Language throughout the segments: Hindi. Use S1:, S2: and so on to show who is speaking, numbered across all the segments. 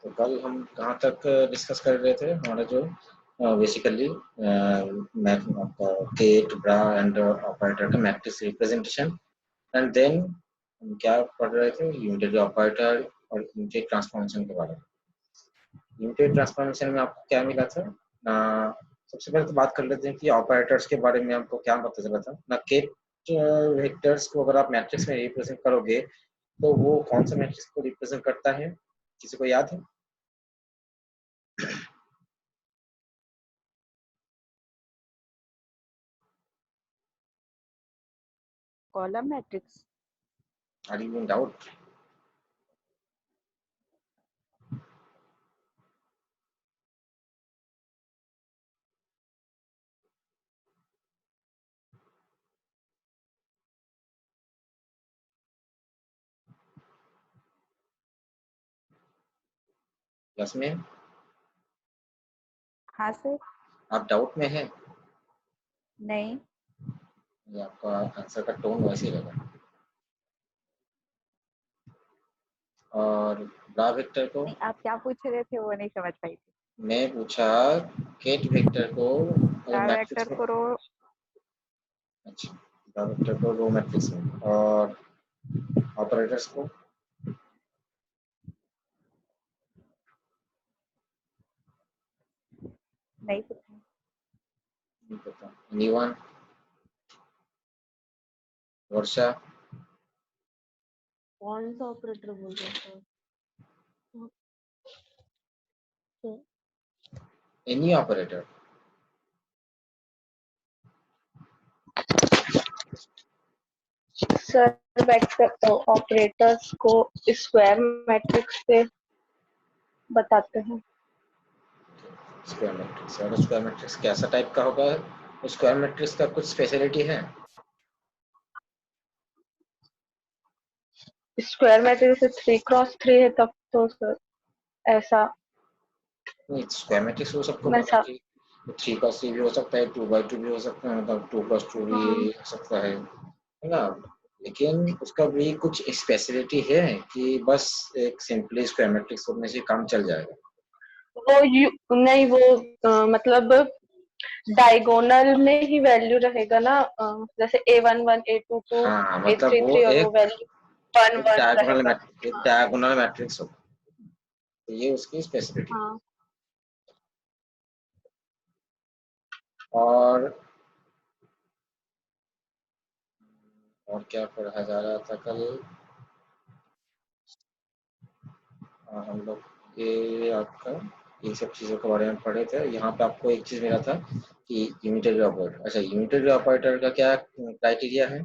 S1: तो कल हम कहाँ तक डिस्कस कर रहे थे? हमारा जो बेसिकली आपका केट ब्रा एंड ऑपरेटर का मैट्रिक्स रिप्रेजेंटेशन, एंड देन हम क्या पढ़ रहे थे? यूनिटरी ऑपरेटर और यूनिटरी ट्रांसफॉर्मेशन के बारे में। यूनिटरी ट्रांसफॉर्मेशन में आपको क्या मिला था ना? सबसे पहले तो बात कर लेते हैं कि ऑपरेटर्स के बारे में आपको क्या पता चला था ना। केट वेक्टर्स को अगर आप मैट्रिक्स में रिप्रेजेंट करोगे तो वो कौन सा मैट्रिक्स को रिप्रेजेंट करता है? किसी को याद है?
S2: Column matrix.
S1: Are you in doubt? Yes ma'am,
S2: हाँ सर।
S1: आप डाउट में हैं?
S2: नहीं।
S1: ये आपका आंसर का टोन वैसे ही लगा। और ब्रा वेक्टर को
S2: नहीं, आप क्या पूछ रहे थे वो नहीं समझ पाई थी।
S1: मैं पूछा, केट वेक्टर को अगर मैट्रिक्स
S2: वेक्टर
S1: में,
S2: को रो।
S1: अच्छा, ब्रा वेक्टर को रो मैट्रिक्स में, और ऑपरेटर्स को
S2: नहीं पता।
S1: नहीं पता। एनीवन? वर्षा?
S3: कौन सा ऑपरेटर बोल रहे थे?
S1: Any operator?
S3: Sir vector operators को स्क्वायर मैट्रिक्स से बताते हैं।
S1: Square matrix. और स्क्वायर मैट्रिक्स कैसा टाइप का होगा? स्क्वायर मैट्रिक्स का कुछ स्पेशलिटी है?
S3: स्क्वायर मैट्रिक्स 3x3 है तब तो सर ऐसा
S1: नहीं, स्क्वायर मैट्रिक्स वो सबको
S3: मैं
S1: पता है कि 3x3 भी हो सकता है, 2x2 भी हो सकता है, मतलब 2+2 भी हो सकता है ना? लेकिन उसका भी कुछ स्पेशलिटी है कि बस एक सिंपली स्क्वायर मैट्रिक्स होने से काम चल जाएगा?
S3: नहीं वो मतलब डायगोनल में ही वैल्यू रहेगा ना, जैसे A11 A22
S1: हाँ, मतलब वो
S3: A33 और वो
S1: एक
S3: वैल्यू 1 1 रहेगा।
S1: डायगोनल मैट्रिक्स होगा, तो ये उसकी स्पेशलिटी।
S3: हाँ
S1: और क्या पढ़ा जा रहा था कल? हम लोग ये आपका ये सब चीज़ों के बारे में पढ़े थे। यहाँ पे आपको एक चीज़ मिला था कि यूनिटरी ऑपरेटर। अच्छा, यूनिटरी ऑपरेटर का क्या क्राइटेरिया है?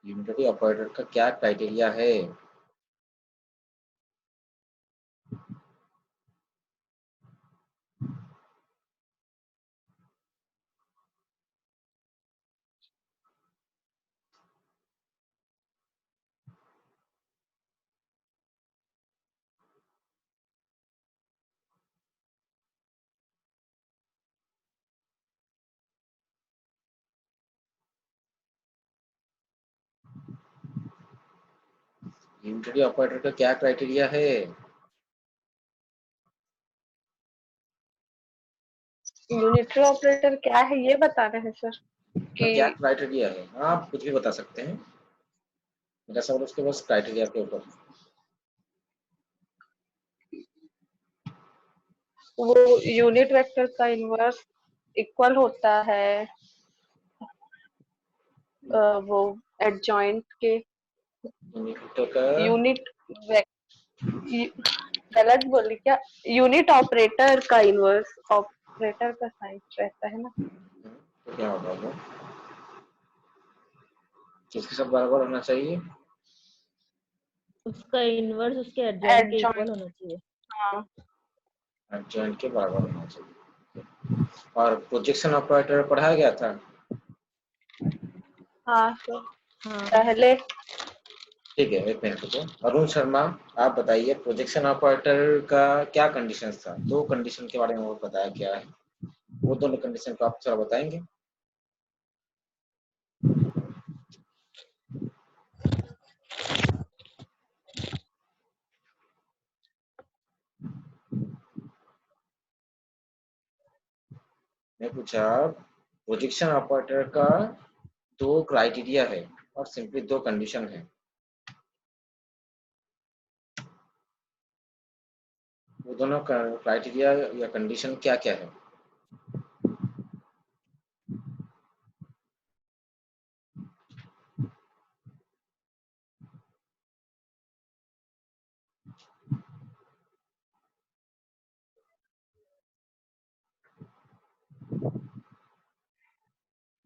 S1: यूनिटरी ऑपरेटर का क्या क्राइटेरिया है? यूनिटरी ऑपरेटर का क्या क्राइटेरिया है?
S3: यूनिटरी ऑपरेटर क्या है ये बता रहे हैं सर
S1: का क्या
S3: कि
S1: क्राइटेरिया है? आप कुछ भी बता सकते हैं, मेरा सवाल उसके बस क्राइटेरिया के ऊपर।
S3: वो यूनिट वेक्टर का इनवर्स इक्वल होता है वो एडजॉइंट के
S1: यूनिट का
S3: यूनिट गलत बोली क्या? यूनिट ऑपरेटर का इनवर्स ऑपरेटर का साइन रहता है ना।
S1: तो क्या होगा वो? किसके साथ बराबर होना चाहिए?
S4: उसका इनवर्स उसके एडजॉइंट के इक्वल
S3: एडजॉइंट।
S4: होना चाहिए।
S3: हाँ
S1: एडजॉइंट के बराबर होना चाहिए। और प्रोजेक्शन ऑपरेटर पढ़ाया गया था?
S3: हाँ सर
S4: हाँ
S3: पहले
S1: ठीक है, एक मिनट रुको। अरुण शर्मा, आप बताइए प्रोजेक्शन ऑपरेटर का क्या कंडीशन था? दो कंडीशन के बारे में वो बताया क्या है, वो दोनों कंडीशन को आप थोड़ा बताएंगे? पूछा प्रोजेक्शन ऑपरेटर का 2 क्राइटेरिया है और सिंपली 2 कंडीशन है। वो दोनों क्राइटेरिया या कंडीशन क्या क्या है?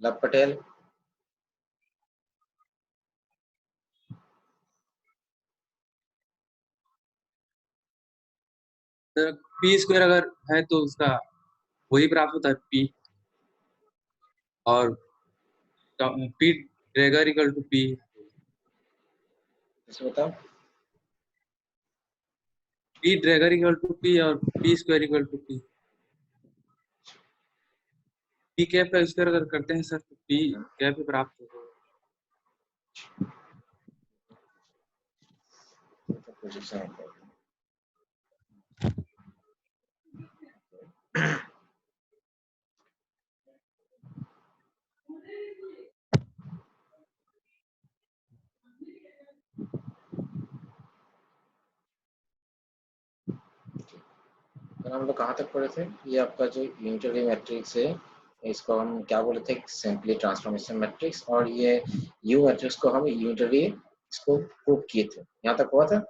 S1: लव पटेल,
S5: पी स्क्वायर अगर है तो उसका वही प्राप्त होता है पी, और p dagger equal to p.
S1: इसे बताओ।
S5: P dagger equal to p और p square equal to p. P cap का स्क्वायर अगर करते हैं सर तो पी कैप प्राप्त होगा।
S1: प्रोजेक्शन ऑपरेटर तो हम लोग कहाँ तक पढ़े थे? ये आपका जो यूनिटरी मैट्रिक्स है इसको हम क्या बोले थे? Simply transformation matrix. और ये यू मैट्रिक्स को हम यूनिटरी इसको प्रूव किए थे। यहाँ तक हुआ था?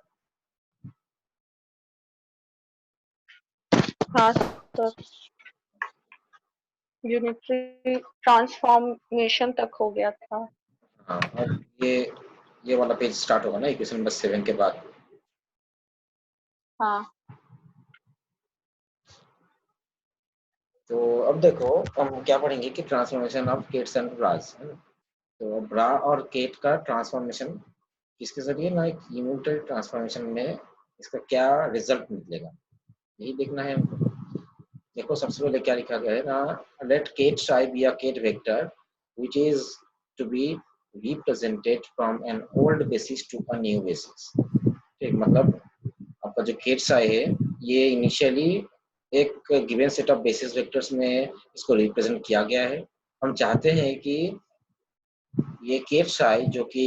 S3: हाँ सर, यूनिटरी ट्रांसफॉर्मेशन तक हो गया था।
S1: हाँ, और ये वाला पेज स्टार्ट होगा ना इक्वेशन नंबर 7 के बाद।
S3: हाँ
S1: तो अब देखो हम क्या पढ़ेंगे कि ट्रांसफॉर्मेशन ऑफ केट्स एंड ब्रास, है ना? तो ब्रा और केट का ट्रांसफॉर्मेशन किसके जरिए ना, एक यूनिटरी ट्रांसफॉर्मेशन में इसका क्या रिजल्ट निकलेगा यही देखना है हमको। देखो सबसे पहले क्या लिखा गया है ना, let ket psi be a ket vector which is to be represented from an old basis to a new basis. ठीक, मतलब आपका जो केट साई है ये इनिशियली एक given set of basis vectors में इसको रिप्रेजेंट किया गया है। हम चाहते हैं कि ये केट साई जो कि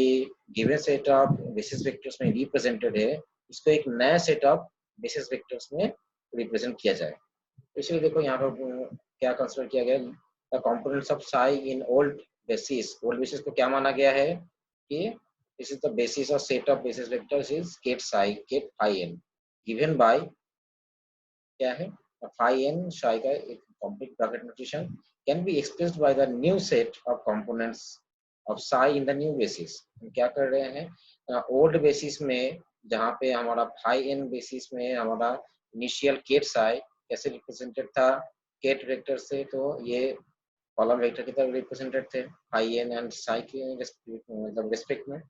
S1: given set of basis vectors में रिप्रेजेंटेड है इसको एक नया सेट ऑफ बेसिस वेक्टर्स में रिप्रेजेंट किया जाए। तो इसलिए देखो यहाँ पर क्या कंसीडर किया गया, the components of psi in old basis. Old basis को क्या माना गया है कि दिस इज द बेसिस और set of basis vectors is ket psi ket phi n given by क्या है फाई एन साई का एक complete bracket notation can be expressed by the new set of components of psi in the new basis. हम क्या कर रहे हैं, ओल्ड बेसिस में जहाँ पे हमारा फाई एन बेसिस में हमारा इनिशियल केट साई कैसे रिप्रेजेंटेड था केट वेक्टर से, तो ये कॉलम वेक्टर की तरह रिप्रेजेंटेड थे फाई एन एंड साई के मतलब रिस्पेक्ट में।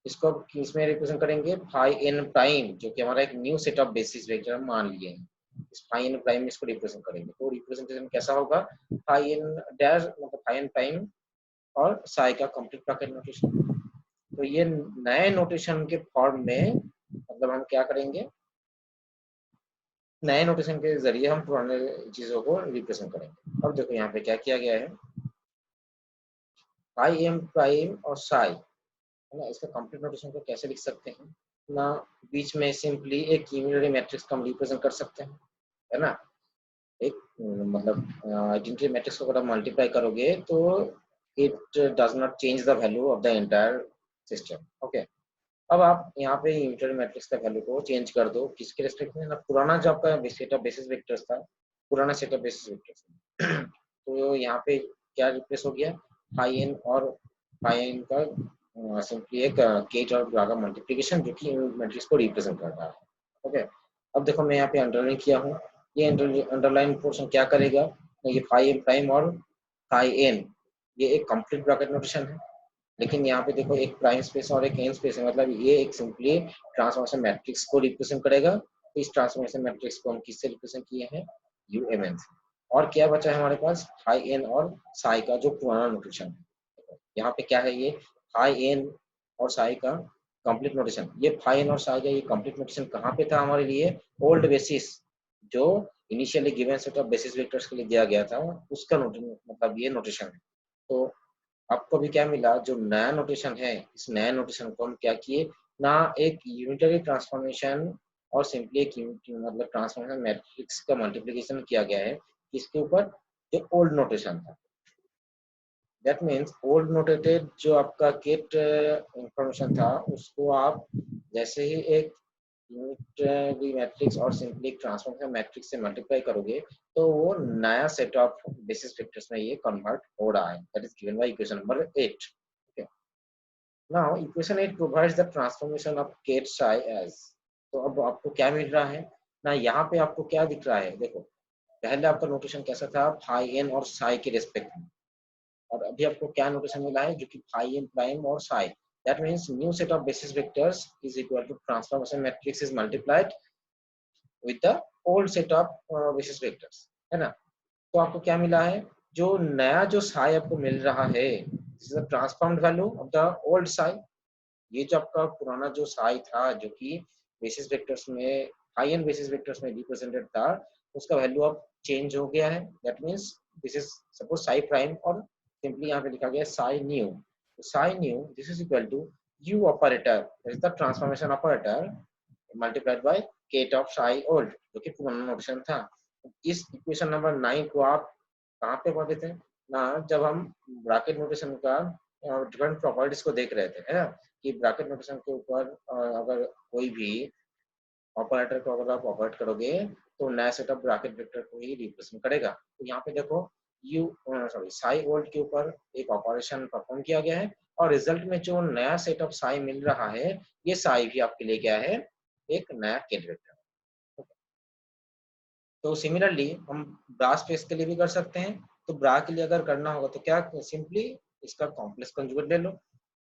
S1: इसको किसमें रिप्रेजेंट करेंगे, फाई एन प्राइम जो कि हमारा एक new set of basis vector हम मान लिए हैं, इस फाई एन प्राइम इसको रिप्रेजेंट करेंगे। तो रिप्रेजेंटेशन कैसा होगा, फाई एन डैश मतलब फाई एन प्राइम और साई का कंप्लीट ब्रैकेट नोटेशन। तो ये नए नोटेशन के फॉर्म में मतलब हम क्या करेंगे, नए नोटेशन के जरिए हम पुराने चीजों को रिप्रेजेंट करेंगे। अब देखो यहाँ पे क्या किया गया है, फाई एम प्राइम और साई है ना, इसका कंप्लीट नोटेशन को कैसे लिख सकते हैं ना, बीच में सिंपली एक यूनिटरी मैट्रिक्स का हम रिप्रेजेंट कर सकते हैं, है ना। एक मतलब आइडेंटिटी मैट्रिक्स को अगर आप मल्टीप्लाई करोगे तो it does not change the value of the entire system. Okay, अब आप यहाँ पे यूनिटरी मैट्रिक्स का वैल्यू को चेंज कर दो किसके रेस्पेक्ट में ना, पुराना जो आपका सेट ऑफ बेसिस वेक्टर्स था, पुराना सेट ऑफ बेसिस वेक्टर्स तो यहाँ पे क्या रिप्लेस हो गया, फाई एन और फाई एन का सिंपली एक केट और ब्रा का मल्टीप्लिकेशन जो कि मैट्रिक्स को रिप्रेजेंट कर रहा है। ओके, अब देखो मैं यहाँ पे अंडरलाइन किया हूँ, ये अंडरलाइन पोर्शन क्या करेगा, ये फाई एन प्राइम और फाई एन ये एक कंप्लीट ब्रैकेट नोटेशन है, लेकिन यहाँ पे देखो एक प्राइम स्पेस और एक एन स्पेस है, मतलब ये एक सिंपली ट्रांसफॉर्मेशन मैट्रिक्स को रिप्रेजेंट करेगा। तो इस ट्रांसफॉर्मेशन मैट्रिक्स को हम किससे रिप्रेजेंट किए हैं, यू एम एन से। और क्या बचा है हमारे पास, फाई एन और साई का जो पुराना नोटेशन है। यहाँ पे क्या है, ये फाई एन और साई का कंप्लीट नोटेशन, ये फाई एन और साई का ये कंप्लीट नोटेशन कहाँ पे था हमारे लिए, ओल्ड बेसिस जो initially given set of basis vectors के लिए दिया गया था, उसका मतलब ये नोटेशन है। तो आपको भी क्या मिला, जो नया नोटेशन है, इस नया नोटेशन को हम क्या किए ना, एक यूनिटरी ट्रांसफॉर्मेशन और सिंपली एक मतलब ट्रांसफॉर्मेशन मैट्रिक्स का मल्टीप्लिकेशन किया गया है इसके ऊपर, जो ओल्ड नोटेशन था। दैट मीन्स ओल्ड नोटेटेड जो आपका केट इंफॉर्मेशन था, उसको आप जैसे ही एक यूनिटरी मैट्रिक्स और सिंपली ट्रांसफॉर्मेशन मैट्रिक्स से मल्टीप्लाई करोगे, तो वो नया सेट ऑफ बेसिस वेक्टर्स में ये कन्वर्ट हो रहा है। That is given by equation number 8। Okay, now equation 8 provides the transformation of ket psi as. तो अब आपको क्या मिल रहा है ना, यहाँ पे आपको क्या दिख रहा है, देखो पहले आपका नोटेशन कैसा था, फाई एन और साई के रेस्पेक्ट में, और अभी आपको क्या नोटेशन मिला है, जो कि फाई एन प्राइम और psi. That means new set of basis vectors is equal to transformation matrix is multiplied with the old set of basis vectors, है ना। तो आपको क्या मिला है, जो नया जो साई आपको मिल रहा है, this is the transformed value of the old psi. ये जो आपका पुराना जो साई था, जो कि बेसिस वेक्टर्स में हाई एंड बेसिस वेक्टर्स में रिप्रेजेंटेड था, उसका वैल्यू अब चेंज हो गया है। That means this is suppose psi prime, और सिंपली यहाँ पे लिखा गया psi new. Psi new this is equal to U operator, that is the transformation operator multiplied by cat of Sai old, जो कि पुराना नोटेशन था। इस इक्वेशन नंबर 9 को आप कहाँ पे पढ़े थे ना, जब हम ब्रैकेट नोटेशन का डिफरेंट प्रॉपर्टीज को देख रहे थे, है ना, कि ब्रैकेट नोटेशन के ऊपर अगर कोई भी ऑपरेटर को अगर आप ऑपरेट करोगे, तो नया सेटअप ब्रैकेट वेक्टर को ही रिप्रेजेंट करेगा। तो यहाँ पे देखो यू सॉरी साई ओल्ड के ऊपर एक ऑपरेशन परफॉर्म किया गया है, और रिजल्ट में जो नया सेट ऑफ साई मिल रहा है, ये साई भी आपके लिए क्या है, एक नया केट वेक्टर। तो सिमिलरली हम ब्रा स्पेस के लिए भी कर सकते हैं। तो ब्रा के लिए अगर करना होगा तो क्या, सिंपली इसका कॉम्प्लेक्स कंजुगेट ले लो।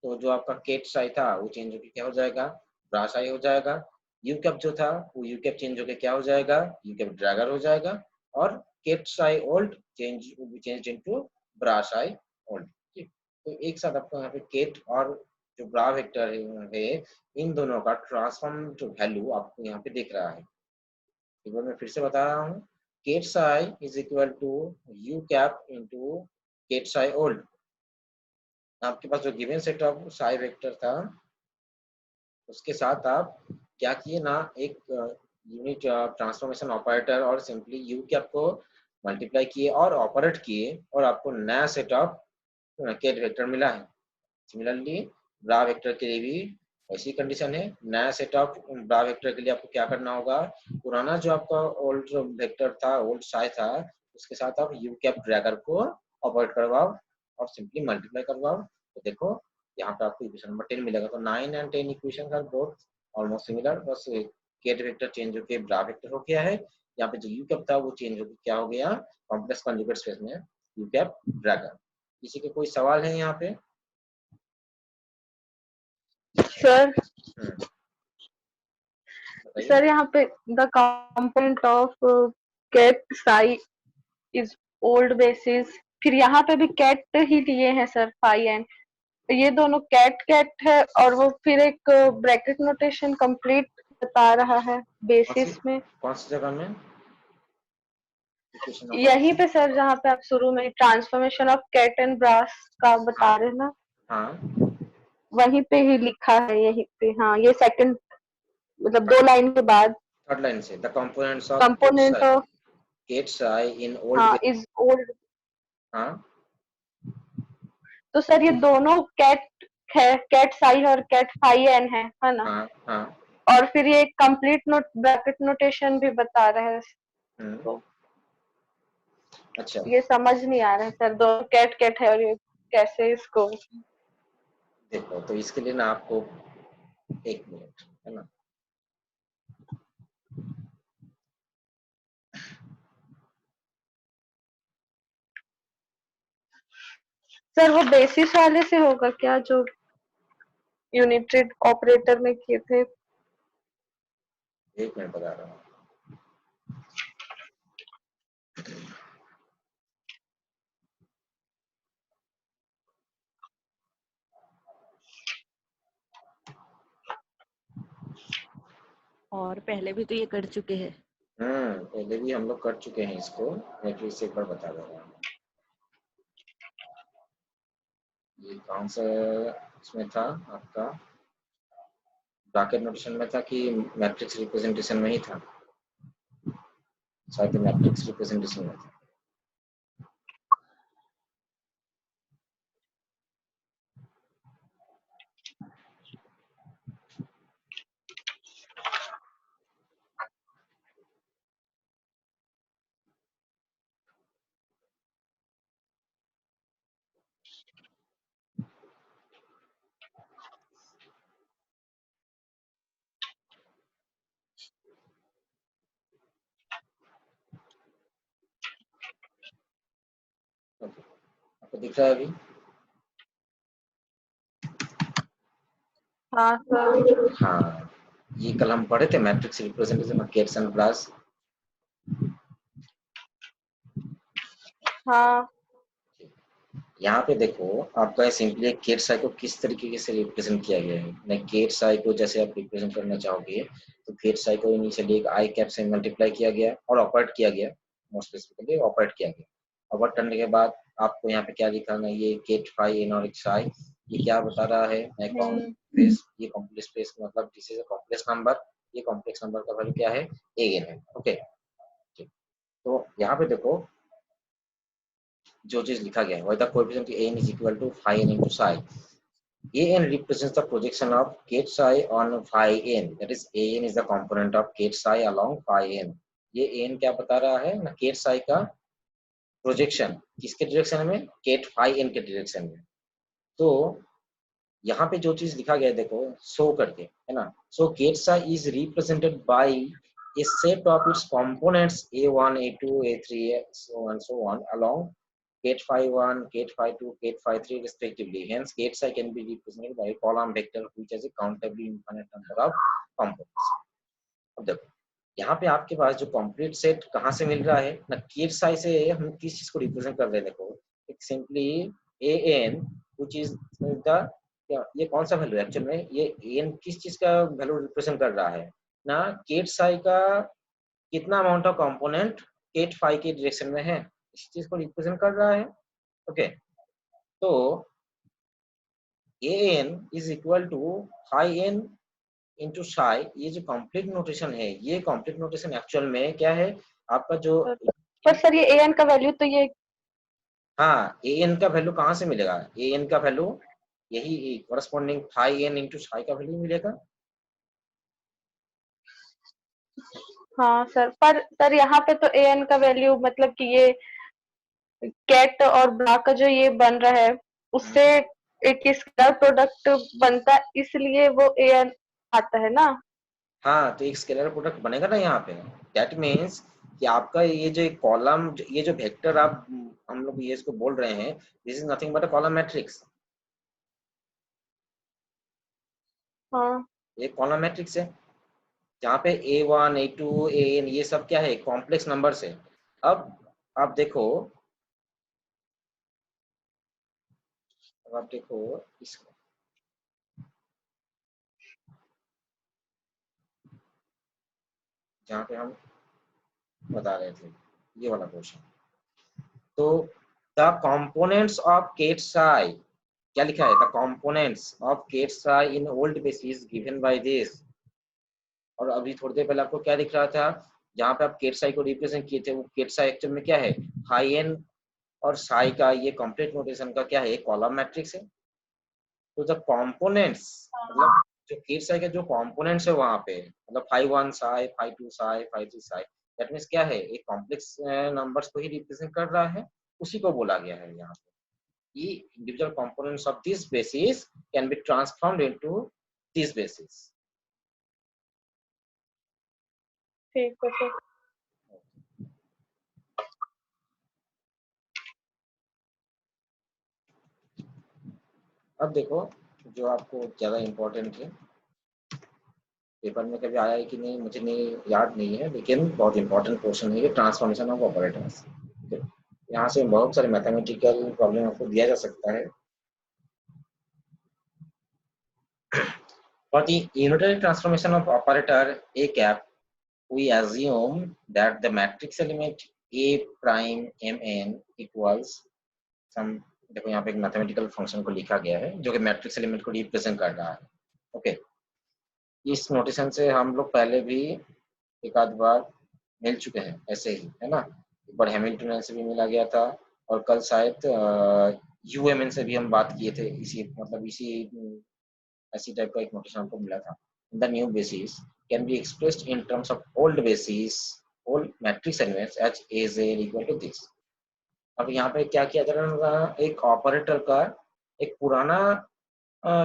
S1: तो जो आपका केट साई था वो चेंज होकर क्या हो जाएगा, ब्रा साई हो जाएगा। यू कैप जो था वो यू कैप चेंज होकर क्या हो जाएगा, यू कैप ड्रैगर हो जाएगा। और ket psi old change into bra psi old. ठीक, तो एक साथ आपको यहाँ पे केट और जो ब्रा वेक्टर है, इन दोनों का ट्रांसफॉर्म जो वैल्यू आपको यहाँ पे दिख रहा है। एक बार मैं फिर से बता रहा हूँ, ket psi is equal to U cap into ket psi old. आपके पास जो given set of psi vector था, उसके साथ आप क्या किए ना, एक यूनिट ट्रांसफॉर्मेशन ऑपरेटर और सिंपली यू कैप को मल्टीप्लाई किए और ऑपरेट किए, और आपको नया सेट ऑफ केट वेक्टर मिला है। सिमिलरली ब्रा वेक्टर के लिए भी ऐसी कंडीशन है। नया सेट ऑफ ब्रा वेक्टर के लिए आपको क्या करना होगा, पुराना जो आपका ओल्ड वेक्टर था, ओल्ड साई था, उसके साथ आप यू कैप ड्रैगर को ऑपरेट करवाओ और सिंपली मल्टीप्लाई करवाओ। तो देखो यहाँ पे आपको इक्वेशन नंबर 10 मिलेगा। तो 9 and 10 equation are both almost similar, बस केट वेक्टर चेंज होकर ब्रा वेक्टर हो गया है। यहाँ पे जो यू कैप था वो चेंज होकर क्या हो गया, कॉम्प्लेक्स कंजुगेट स्पेस में यू कैप ड्रैगर। किसी के कोई सवाल है यहाँ पे?
S3: सर
S1: बताइए।
S3: सर यहाँ पे the component of ket psi is old basis, फिर यहाँ पे भी कैट ही लिए हैं सर, फाई एन, ये दोनों कैट कैट है, और वो फिर एक ब्रैकेट नोटेशन कंप्लीट बता रहा है बेसिस में।
S1: कौन सी जगह में?
S3: यहीं पे सर जहाँ पे आप शुरू में transformation of ket and bras का बता रहे हैं ना,
S1: हाँ,
S3: वहीं पे ही लिखा है, यहीं पे। हाँ, ये सेकंड मतलब 2 लाइन के बाद
S1: थर्ड लाइन से the components of
S3: component of
S1: kets i in old.
S3: हाँ इज ओल्ड।
S1: हाँ,
S3: तो सर ये दोनों कैट है, कैट साई और कैट फाई एन है ना।
S1: हाँ, हाँ।
S3: और फिर ये कंप्लीट नोट ब्रैकेट नोटेशन भी बता रहे हैं। तो
S1: अच्छा,
S3: ये समझ नहीं आ रहा है सर, दोनों कैट कैट है और ये कैसे इसको।
S1: देखो तो इसके लिए ना आपको 1 मिनट, है ना।
S3: सर वो बेसिस वाले से होगा क्या, जो यूनिटरी ऑपरेटर में किए थे?
S1: 1 मिनट बता रहा हूँ।
S4: और पहले भी तो ये कर चुके हैं।
S1: पहले भी हम लोग कर चुके हैं इसको, मैं फिर से एक बार बता दे रहा हूँ। ये कौन सा इसमें था आपका, ब्रैकेट नोटेशन में था कि मैट्रिक्स रिप्रेजेंटेशन में ही था? शायद मैट्रिक्स रिप्रेजेंटेशन में था। ओके, आपको दिख रहा है अभी?
S3: हाँ सर।
S1: हाँ, ये कल हम पढ़े थे matrix representation of kets and bras.
S3: हाँ
S1: यहाँ पे देखो आपका सिंपली गेट साई को किस तरीके से रिप्रेजेंट किया गया है। मैं गेट साई को जैसे आप रिप्रेजेंट करना चाहोगे तो गेट साई को इनिशियली एक आई कैप से मल्टीप्लाई किया गया और ऑपरेट किया गया, मोर स्पेसिफिकली ऑपरेट किया गया। ऑपरेट करने के बाद आपको यहाँ पे क्या लिखाना है, ये गेट फाई एन और एक साई, ये क्या बता रहा है, ये कॉम्प्लेक्स स्पेस मतलब this is a complex number, ये कॉम्प्लेक्स नंबर का वैल्यू क्या है, एन है। ओके, तो यहाँ पे देखो जो चीज लिखा गया है, where the coefficient an is equal to phi n into psi. An represents the projection of ket psi on phi n. That is, an is the component of ket psi along phi n. ये an क्या बता रहा है ना, ket psi का प्रोजेक्शन किसके डायरेक्शन में, केट फाई n के डायरेक्शन में। तो यहाँ पे जो चीज लिखा गया है देखो, शो करके है ना, सो cat psi is represented by a set of its components a1 a2 a3 so on along ket phi 1, ket phi 2, ket phi 3 respectively. Hence, ket psi can be represented by a column vector which has a countably infinite number of components. अब देखो यहाँ पे आपके पास जो कंप्लीट सेट कहाँ से मिल रहा है ना, केट साई से हम किस चीज को रिप्रेजेंट कर रहे हैं। देखो एक simply a n which is the, ये कौन सा वैल्यू एक्चुअल में, ये एन किस चीज का वैल्यू रिप्रेजेंट कर रहा है ना, केट साई का कितना amount of component ket phi के डायरेक्शन में है, इस चीज को रिप्रेजेंट कर रहा है। ओके, तो an is equal to phi n into psi, ये जो कंप्लीट नोटेशन है, ये कंप्लीट नोटेशन एक्चुअल में क्या है आपका जो,
S3: पर सर ये an का वैल्यू तो ये,
S1: हाँ an का वैल्यू कहाँ से मिलेगा, an का वैल्यू यही corresponding phi n into psi का वैल्यू मिलेगा।
S3: हाँ सर, पर सर यहाँ पे तो an का वैल्यू मतलब कि ये कैट और ब्रा का जो ये बन रहा है उससे एक स्केलर प्रोडक्ट बनता है, इसलिए वो an आता है ना।
S1: हाँ, तो एक स्केलर प्रोडक्ट बनेगा ना यहाँ पे, दैट मीन्स कि आपका ये जो एक कॉलम, ये जो वेक्टर आप हम लोग ये इसको बोल रहे हैं, this is nothing but a column matrix.
S3: हाँ
S1: एक कॉलम मैट्रिक्स है जहाँ पे a1 a2 an ये सब क्या है, कॉम्प्लेक्स नंबर्स है। अब आप देखो, अब आप देखो इसको, जहाँ पे हम बता रहे थे ये वाला क्वेश्चन, तो the components of ket psi, क्या लिखा है, the components of ket psi in old basis given by this. और अभी थोड़ी देर पहले आपको क्या दिख रहा था, जहाँ पे आप केट साई को रिप्रेजेंट किए थे, वो केट साई एक्चुअल में क्या है, हाई एन और साई का ये कंप्लीट नोटेशन का क्या है, कॉलम मैट्रिक्स है। तो द कंपोनेंट्स मतलब जो केट साई के जो कंपोनेंट्स है वहां पे, मतलब phi 1 psi, phi 2 psi, phi 3 psi, that means क्या है, एक कॉम्प्लेक्स नंबर्स को ही रिप्रेजेंट कर रहा है, उसी को बोला गया है यहाँ पे। ये individual components of this basis can be transformed into this basis.
S3: ठीक है सर।
S1: अब देखो जो आपको ज्यादा इम्पोर्टेंट है, पेपर में कभी आया है कि नहीं मुझे नहीं याद नहीं है, लेकिन बहुत इंपॉर्टेंट क्वेश्चन है ये, ट्रांसफॉर्मेशन ऑफ ऑपरेटर्स। यहाँ से बहुत सारे मैथमेटिकल प्रॉब्लम आपको दिया जा सकता है। For the unitary transformation of operator a cap, we assume that the matrix element A prime mn equals some, देखो यहाँ पे एक मैथमेटिकल फंक्शन को लिखा गया है जो कि मैट्रिक्स एलिमेंट को रिप्रेजेंट कर रहा है। ओके, इस नोटेशन से हम लोग पहले भी एक आध बार मिल चुके हैं ऐसे ही, है ना। एक बार हैमिल्टन से भी मिला गया था और कल शायद यूएमएन से भी हम बात किए थे, इसी ऐसी टाइप का एक नोटेशन हमको मिला था। The new basis can be expressed in terms of old basis, old matrix elements H A Z equal to this. अब यहाँ पे क्या किया जा रहा है, एक ऑपरेटर का एक पुराना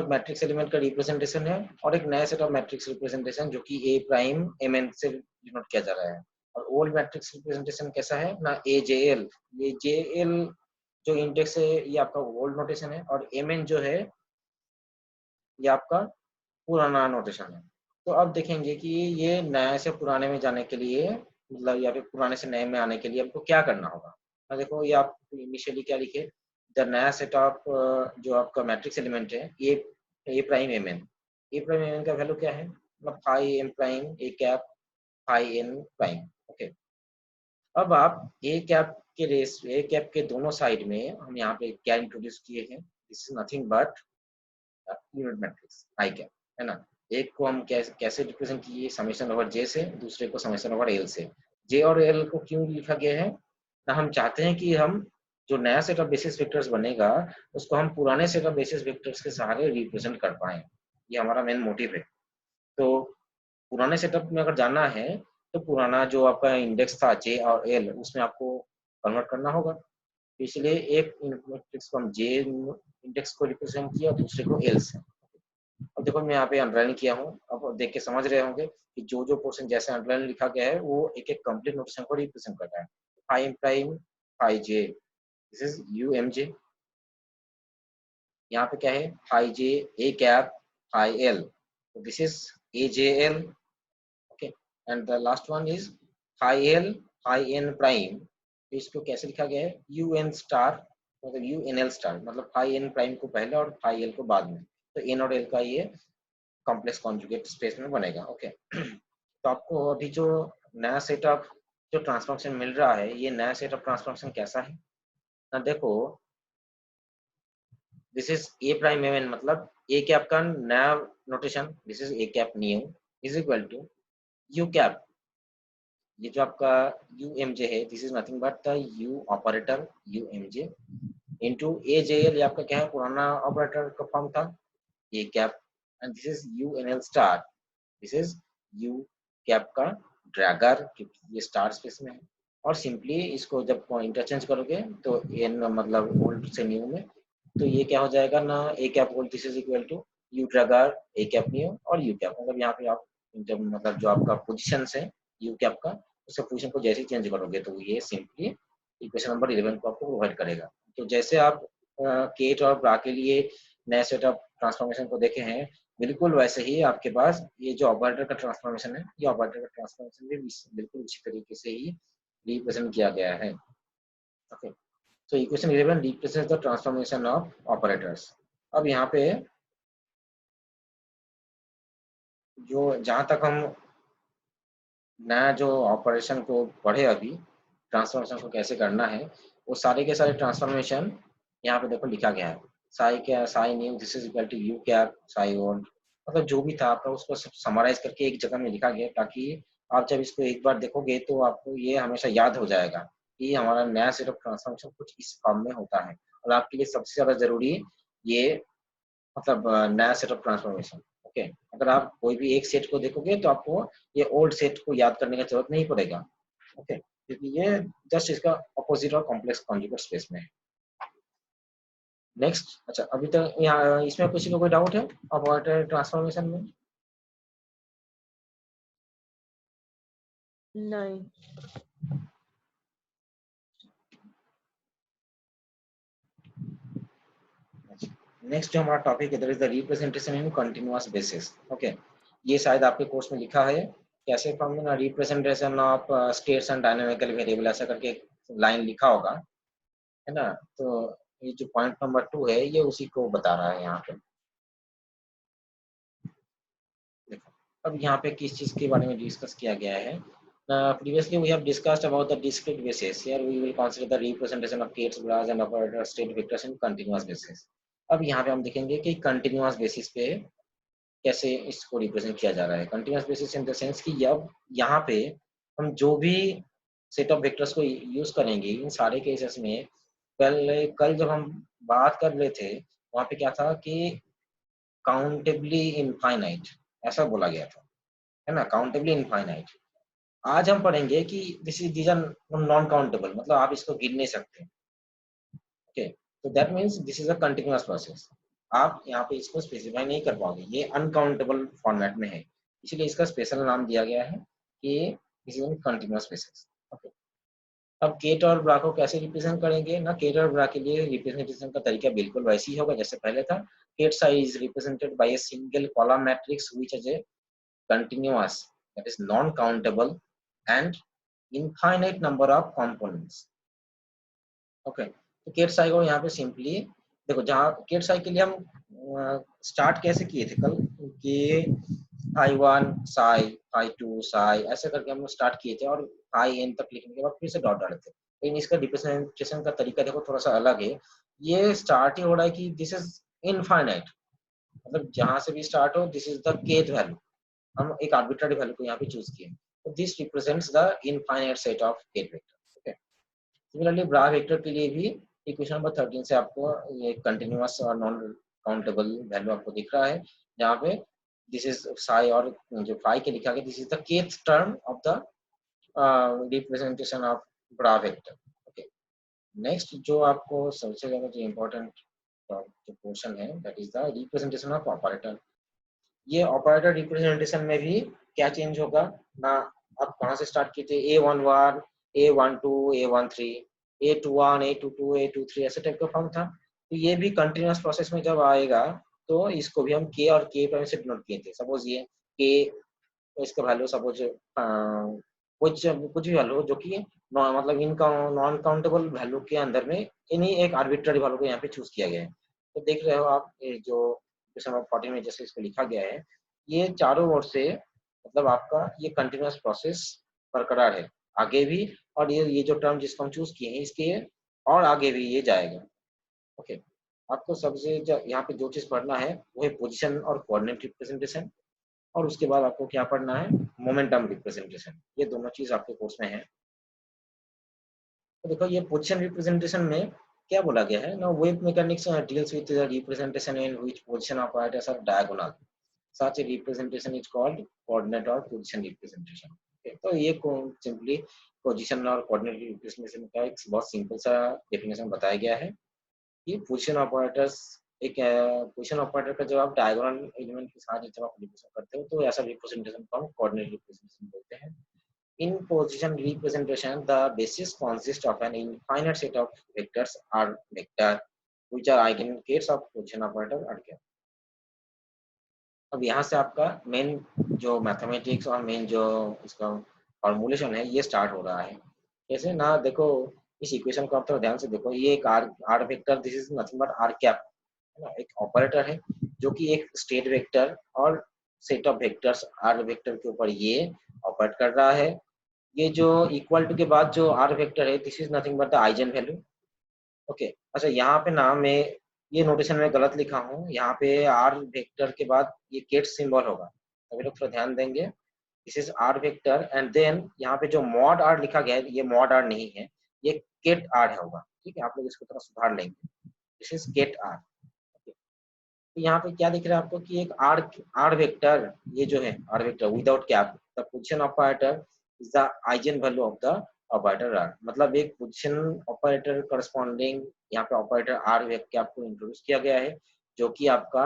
S1: मैट्रिक्स एलिमेंट का रिप्रेजेंटेशन है और एक नया सेट ऑफ मैट्रिक्स रिप्रेजेंटेशन जो कि ए प्राइम एम एन से डिनोट किया जा रहा है। और ओल्ड मैट्रिक्स रिप्रेजेंटेशन कैसा है ना, ए जे एल, ये जे एल जो इंडेक्स है ये आपका ओल्ड नोटेशन है और एम एन जो है ये आपका पुराना नोटेशन है। तो अब देखेंगे कि ये नए से पुराने में जाने के लिए, मतलब या फिर पुराने से नए में आने के लिए हमको क्या करना होगा। ना देखो ये आप इनिशियली क्या लिखे, द नया सेट ऑफ जो आपका मैट्रिक्स एलिमेंट है A prime m n, A prime m n का वैल्यू क्या है, मतलब phi m prime A cap phi n prime. Okay, अब आप ए कैप के दोनों साइड में हम यहाँ पे क्या इंट्रोड्यूस किए हैं, this is nothing but unit matrix I cap, है ना। एक को हम कैसे रिप्रेजेंट किए, समेशन ओवर जे से, दूसरे को समेशन ओवर एल से। जे और एल को क्यों लिखा गया है ना, हम चाहते हैं कि हम जो नया सेट ऑफ बेसिस वेक्टर्स बनेगा उसको हम पुराने सेट ऑफ बेसिस वेक्टर्स के सहारे रिप्रेजेंट कर पाए, ये हमारा मेन मोटिव है। तो पुराने सेटअप में अगर जाना है तो पुराना जो आपका इंडेक्स था जे और एल उसमें आपको कन्वर्ट करना होगा, इसलिए एक मैट्रिक्स को हम जे इंडेक्स को रिप्रेजेंट किया और दूसरे को एल से। अब देखो मैं यहाँ पे अंडरलाइन किया हूँ, अब देख के समझ रहे होंगे कि जो जो पोर्शन जैसे अंडरलाइन लिखा गया है वो एक एक कंप्लीट नोटेशन को रिप्रेजेंट करता है। Phi m prime phi j, this is U m j. यहाँ पे क्या है, phi j A cap phi l, this is A j l. Okay, and the last one is phi l phi n prime, इसको कैसे लिखा गया है, यू एन स्टार, मतलब यू एन एल स्टार, मतलब फाई एन प्राइम को पहले और फाई एल को बाद में, तो एन और एल का ये कॉम्प्लेक्स कॉन्जुगेट स्पेस में बनेगा। ओके, तो आपको अभी जो नया सेटअप जो ट्रांसफॉर्मेशन मिल रहा है, ये नया सेटअप ट्रांसफॉर्मेशन कैसा है ना, देखो this is A prime m n, मतलब ए कैप का नया notation, this is A cap new is equal to U cap, ये जो आपका यू एम जे है, this is nothing but the U operator U m j into A j l, ये आपका क्या है, पुराना ऑपरेटर का फॉर्म था A cap, and this is U n l star, this is U cap का ड्रैगर क्योंकि ये स्टार स्पेस में है। और सिंपली इसको जब इंटरचेंज करोगे तो एन मतलब ओल्ड से न्यू में, तो ये क्या हो जाएगा ना, A cap old this is equal to U dagger A cap new और यू कैप, मतलब यहाँ पे आप जब मतलब जो आपका पोजिशन है यू कैप का, उस पोजिशन को जैसे चेंज करोगे तो ये सिंपली इक्वेशन नंबर 11 को आपको प्रोवाइड करेगा। तो जैसे आप केट और ब्रा के लिए नए सेट ऑफ ट्रांसफॉर्मेशन को देखे हैं, बिल्कुल वैसे ही आपके पास ये जो ऑपरेटर का ट्रांसफॉर्मेशन है, ये ऑपरेटर का ट्रांसफॉर्मेशन भी बिल्कुल उसी तरीके से ही रिप्रेजेंट किया गया है। Okay, so equation 11 represents the transformation of operators। अब यहाँ पे जो जहाँ तक हम नया जो ऑपरेशन को पढ़े अभी, ट्रांसफॉर्मेशन को कैसे करना है, वो सारे के सारे ट्रांसफॉर्मेशन यहाँ पे देखो लिखा गया है। साई क्या, psi new this is equal to U cap psi old, मतलब जो भी था आपका उसको समराइज करके एक जगह में लिखा गया ताकि आप जब इसको एक बार देखोगे तो आपको ये हमेशा याद हो जाएगा कि हमारा नया सेट ऑफ ट्रांसफॉर्मेशन कुछ इस फॉर्म में होता है। और आपके लिए सबसे ज्यादा जरूरी ये मतलब नया सेट ऑफ ट्रांसफॉर्मेशन। ओके, अगर आप कोई भी एक सेट को देखोगे तो आपको ये ओल्ड सेट को याद करने की जरूरत नहीं पड़ेगा। ओके, क्योंकि ये जस्ट इसका अपोजिट और कॉम्प्लेक्स कॉन्जुगेट स्पेस में है। नेक्स्ट, अच्छा अभी तक यहाँ इसमें किसी को कोई डाउट है ऑपरेटर ट्रांसफॉर्मेशन में?
S4: नहीं।
S1: नेक्स्ट जो हमारा टॉपिक है that is the representation in continuous basis. Okay, ये शायद आपके कोर्स में लिखा है कैसे फॉर्म में ना, representation of states and dynamical variable ऐसा करके एक लाइन लिखा होगा, है ना। तो ये जो पॉइंट नंबर 2 है ये उसी को बता रहा है यहाँ पे। देखो अब यहाँ पे किस चीज के बारे में डिस्कस किया गया है? Previously we have discussed about the discrete basis. Here we will consider the representation of Kate's bras and operator state vectors in continuous basis. अब यहाँ पे हम देखेंगे कि continuous basis पे कैसे इसको रिप्रेजेंट किया जा रहा है. Continuous basis in the sense कि अब यहाँ पे हम जो भी सेट ऑफ वेक्टर्स को यूज करेंगे इन सारे केसेस में, कल जब हम बात कर रहे थे वहाँ पे क्या था कि काउंटेबली इनफाइनाइट ऐसा बोला गया था, है ना, काउंटेबली इनफाइनाइट. आज हम पढ़ेंगे कि दीज आर नॉन काउंटेबल, मतलब आप इसको गिन नहीं सकते. ओके, तो that means this is a continuous process. आप यहाँ पे इसको स्पेसिफाई नहीं कर पाओगे, ये अनकाउंटेबल फॉर्मेट में है, इसीलिए इसका स्पेशल नाम दिया गया है कि this is continuous process. Okay, अब केट और ब्रा को कैसे रिप्रेजेंट करेंगे ना? केट और ब्रा के लिए रिप्रेजेंटेशन का तरीका बिल्कुल वैसे ही होगा जैसे पहले था. Ket psi is represented by a single column matrix which is a continuous, that is non-countable and infinite number of components. Okay, तो केट साई को यहाँ पे सिंपली देखो, जहाँ केट साई के लिए हम स्टार्ट कैसे किए थे कल कि फाई 1 साई, फाई 2 साई ऐसे करके हम स्टार्ट किए थे और फाई एन तक लिखने के बाद फिर से डॉट डाले थे. लेकिन इसका रिप्रेजेंटेशन का तरीका देखो थोड़ा सा अलग है. ये स्टार्ट ही हो रहा है कि दिस इज इनफाइनाइट, मतलब जहां से भी स्टार्ट हो this is the kth value, हम एक आर्बिट्ररी वैल्यू को यहाँ पे चूज किए. तो this represents the infinite set of ket vector. Okay, similarly bra vector के लिए भी इक्वेशन नंबर 13 से आपको ये कंटिन्यूअस और नॉन काउंटेबल वैल्यू आपको दिख रहा है, जहाँ पे दिस इज साई और जो फाई के लिखा गया this is the kth term of the representation of bra vector. Okay, next जो आपको सबसे ज्यादा जो इम्पोर्टेंट जो पोर्शन है that is the representation of operator. ये ऑपरेटर रिप्रेजेंटेशन में भी क्या चेंज होगा ना? आप कहाँ से स्टार्ट किए थे? A11, A12, A13, A21, A22, A23 ऐसे टाइप का फॉर्म था. तो ये भी कंटिन्यूअस प्रोसेस में जब आएगा तो इसको भी हम K और K प्राइम से डिनोट किए थे. सपोज ये K, तो इसका वैल्यू सपोज कुछ भी वैल्यू जो कि मतलब इनका नॉन काउंटेबल वैल्यू के अंदर में इन्हीं एक आर्बिट्ररी वैल्यू को यहाँ पे चूज किया गया है. तो देख रहे हो आप ये जो 40 में जैसे इसको लिखा गया है, ये चारों ओर से मतलब आपका ये कंटिन्यूअस प्रोसेस बरकरार है आगे भी, और ये जो टर्म जिसको हम चूज किए हैं इसके और आगे भी ये जाएगा. ओके, आपको सबसे यहाँ पे जो चीज पढ़ना है वो है पोजीशन और कोऑर्डिनेट रिप्रेजेंटेशन, और उसके बाद आपको क्या पढ़ना है? Momentum representation. ये दोनों चीज आपके कोर्स में है. तो देखो ये पोजीशन रिप्रेजेंटेशन में क्या बोला गया है ना? Wave mechanics deals with the representation in which position operators are diagonal. Such a representation is called coordinate or position representation. Okay, तो ये सिंपली पोजीशन और कोऑर्डिनेट रिप्रेजेंटेशन का एक बहुत सिंपल सा डेफिनेशन बताया गया है कि पोजीशन ऑपरेटर्स एक पोजीशन ऑपरेटर का जब आप डायगोनल एलिमेंट के साथ जब आप रिप्रेजेंट करते हो तो ऐसा रिप्रेजेंटेशन को हम कोऑर्डिनेट रिप्रेजेंटेशन बोलते हैं. In position representation, the basis consists of an infinite set of vectors or vector which are eigenvalues of position operator or क्या. अब यहाँ से आपका मेन जो मैथमेटिक्स और मेन जो इसका फॉर्मूलेशन है ये स्टार्ट हो रहा है. कैसे ना? देखो इस इक्वेशन को आप थोड़ा ध्यान से देखो. ये एक R vector, this is nothing but R cap, है ना, एक ऑपरेटर है जो कि एक स्टेट वेक्टर और set of vectors R vector के ऊपर ये ऑपरेट कर रहा है. ये जो इक्वल टू के बाद जो आर वेक्टर है this is nothing but the eigen value. Okay, अच्छा यहाँ पे ना मैं ये नोटेशन में गलत लिखा हूँ, यहाँ पे आर वेक्टर के बाद ये केट सिंबल होगा, अभी लोग थोड़ा ध्यान देंगे. This is R vector and then यहाँ पे जो मॉड आर लिखा गया है ये मॉड आर नहीं है, ये केट आर होगा. ठीक है, आप लोग इसको थोड़ा सुधार लेंगे. This is ket R. तो यहाँ पे क्या दिख रहा है आपको कि एक आर वेक्टर, ये जो है R vector without cap, the position operator is the eigen value of the operator R. मतलब एक पोजीशन ऑपरेटर करस्पॉन्डिंग यहाँ पे ऑपरेटर आर कैप को इंट्रोड्यूस किया गया है जो कि आपका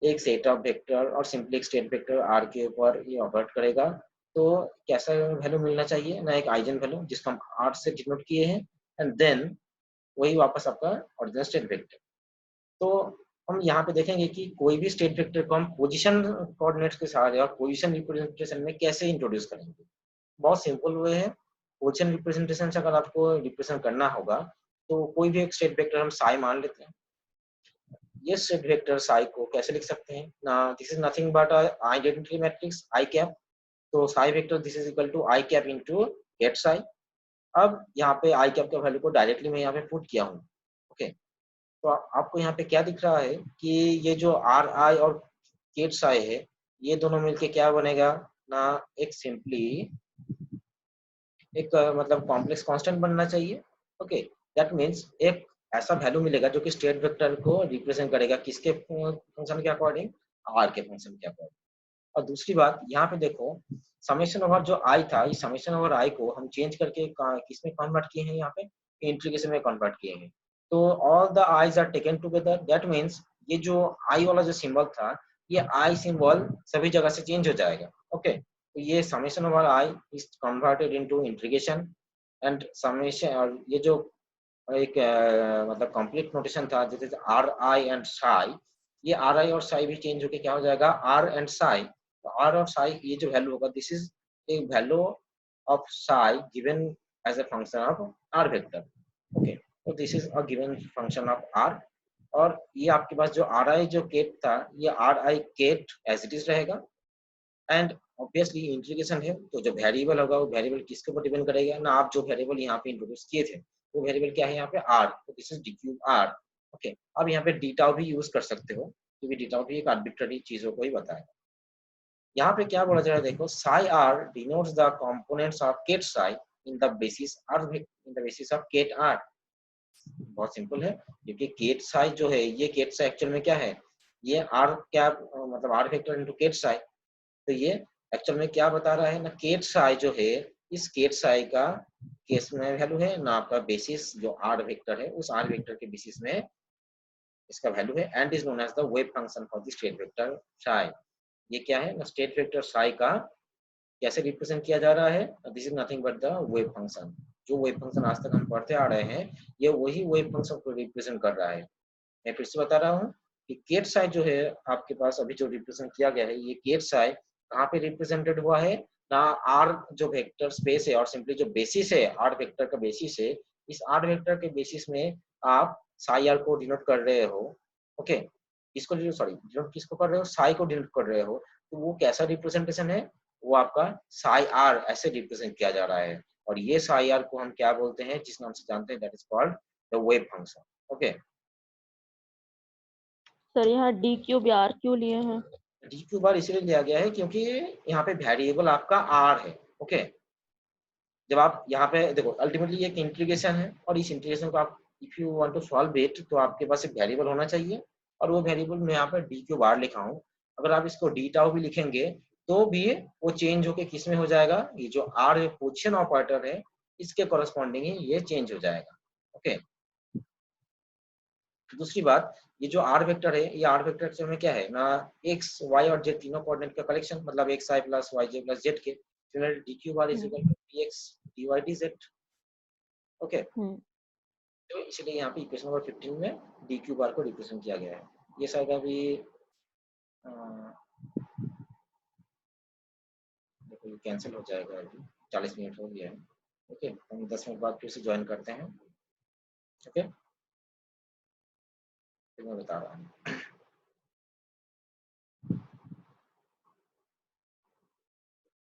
S1: एक सेट ऑफ वेक्टर और सिंपली एक स्टेट वेक्टर आर के ऊपर ये ऑपरेट करेगा. तो कैसा वैल्यू मिलना चाहिए ना? एक आइजन वैल्यू जिसको हम आर से डिनोट किए हैं एंड देन वही वापस आपका ओरिजिनल स्टेट वेक्टर. तो हम यहाँ पे देखेंगे कि कोई भी स्टेट वेक्टर को हम पोजीशन कोऑर्डिनेट्स के साथ या पोजीशन रिप्रेजेंटेशन में कैसे इंट्रोड्यूस करेंगे. बहुत सिंपल वे है. पोजीशन रिप्रेजेंटेशन से अगर आपको रिप्रेजेंट करना होगा तो कोई भी एक स्टेट वेक्टर हम साई मान लेते हैं. ये सेट वेक्टर साई को कैसे लिख सकते हैं ना, this is nothing but identity matrix I cap, तो psi vector this is equal to I cap into ket psi. अब यहाँ पे आई कैप का वैल्यू को डायरेक्टली मैं यहाँ पे पुट किया हूँ। ओके, तो आपको यहाँ पे क्या दिख रहा है कि ये जो आर आई और गेट साई है, ये दोनों मिलके क्या बनेगा ना, एक सिंपली एक मतलब कॉम्प्लेक्स कांस्टेंट बनना चाहिए। ओके, दैट मीन्स एक ऐसा वैल्यू मिलेगा जो कि स्टेट वेक्टर को रिप्रेजेंट करेगा किसके फंक्शन के अकॉर्डिंग, आर के फंक्शन के अकॉर्डिंग। और दूसरी बात यहाँ पे देखो, समेशन ओवर जो आई था, इस समेशन ओवर आई को हम चेंज करके किसमें कन्वर्ट किए हैं, यहाँ पे इंटीग्रेशन में कन्वर्ट किए हैं। तो all the i's are taken together, that means ये जो आई वाला जो सिंबल था, ये आई सिंबल सभी जगह से चेंज हो जाएगा। ओके, तो ये summation over I is converted into integration and summation, और ये जो एक मतलब कंप्लीट नोटेशन था जैसे आर आई एंड साई, ये आर आई और साई भी चेंज होके क्या हो जाएगा, आर एंड साई। तो आर और साई ये जो वैल्यू होगा, this is a value of psi given as a function of r vector. Okay, तो this is a given function of r, और ये आपके पास जो आर आई जो केट था, ये R i ket as it is रहेगा। एंड ऑब्वियसली इंटीग्रेशन है, तो जो वेरिएबल होगा वो वेरिएबल किसके ऊपर डिपेंड करेगा ना, आप जो वेरिएबल यहाँ पे इंट्रोड्यूस किए थे वो वेरिएबल क्या है यहाँ पे, आर, तो this is d cube R. Okay, अब यहाँ पे डी टाउ भी यूज कर सकते हो, क्योंकि डी टाउ भी एक आर्बिट्ररी चीजों को ही बताएगा। यहाँ पे क्या बोला जा रहा है देखो, psi are denotes the components of ket psi in the basis r, in the basis of ket r. बहुत सिंपल है, क्योंकि केट साई जो है, ये केट साई एक्चुअल में क्या है, ये आर क्या मतलब r vector into ket psi. तो ये एक्चुअल में क्या बता रहा है ना, केट साई जो है, इस केट साई का केस में वैल्यू है ना आपका बेसिस जो आर वेक्टर है, उस आर वेक्टर के बेसिस में इसका वैल्यू है, and is known as the wave function for the state vector psi. ये क्या है ना, स्टेट वेक्टर साई का कैसे रिप्रेजेंट किया जा रहा है, this is nothing but the wave function. जो वेव फंक्शन आज तक हम पढ़ते आ रहे हैं, ये वही वेव फंक्शन को रिप्रेजेंट कर रहा है। मैं फिर से बता रहा हूँ कि केट साई जो है आपके पास अभी जो रिप्रेजेंट किया गया है, ये केट साई कहाँ पे रिप्रेजेंटेड हुआ है ना, आर जो वेक्टर स्पेस है और सिंपली जो बेसिस है, आर वेक्टर का बेसिस है, इस आर वेक्टर के बेसिस में आप साई आर को डिनोट कर रहे हो। ओके, किसको सॉरी डिनोट किसको कर रहे हो, साई को डिनोट कर रहे हो, तो वो कैसा रिप्रेजेंटेशन है, वो आपका साई आर ऐसे रिप्रेजेंट किया जा रहा है। और ये साई आर को हम क्या बोलते हैं, जिस नाम से जानते हैं, that is called the wave function. Okay,
S4: sir यहाँ डी क्यूब आर क्यों लिए हैं?
S1: डी क्यू बार इसलिए लिया गया है क्योंकि यहाँ पे वेरिएबल आपका आर है। ओके, जब आप यहाँ पे देखो, अल्टीमेटली एक इंटीग्रेशन है, और इस इंटीग्रेशन को आप if you want to solve it, तो आपके पास एक वेरिएबल होना चाहिए, और वो वेरिएबल मैं यहाँ पे डी क्यू बार लिखा हूँ। अगर आप इसको डी टाउ भी लिखेंगे तो भी वो चेंज होके किस में हो जाएगा, ये जो आर पोजिशन ऑपरेटर है, इसके कॉरेस्पॉन्डिंग ही ये चेंज हो जाएगा। ओके, दूसरी बात, ये जो आर वेक्टर है, ये आर वेक्टर में क्या है ना, एक्स वाई और जेड तीनों कोऑर्डिनेट का कलेक्शन, मतलब x i plus y j plus z के। Similarly d q bar is equal to p x d y d z. Okay, तो इसलिए यहाँ पे इक्वेशन नंबर 15 में डी क्यू बार को रिप्रेजेंट किया गया है। ये शायद अभी देखो ये कैंसिल हो जाएगा, अभी 40 मिनट हो गया है। ओके, हम 10 मिनट बाद फिर से ज्वाइन करते हैं। ओके, फिर मैं बता रहा हूँ।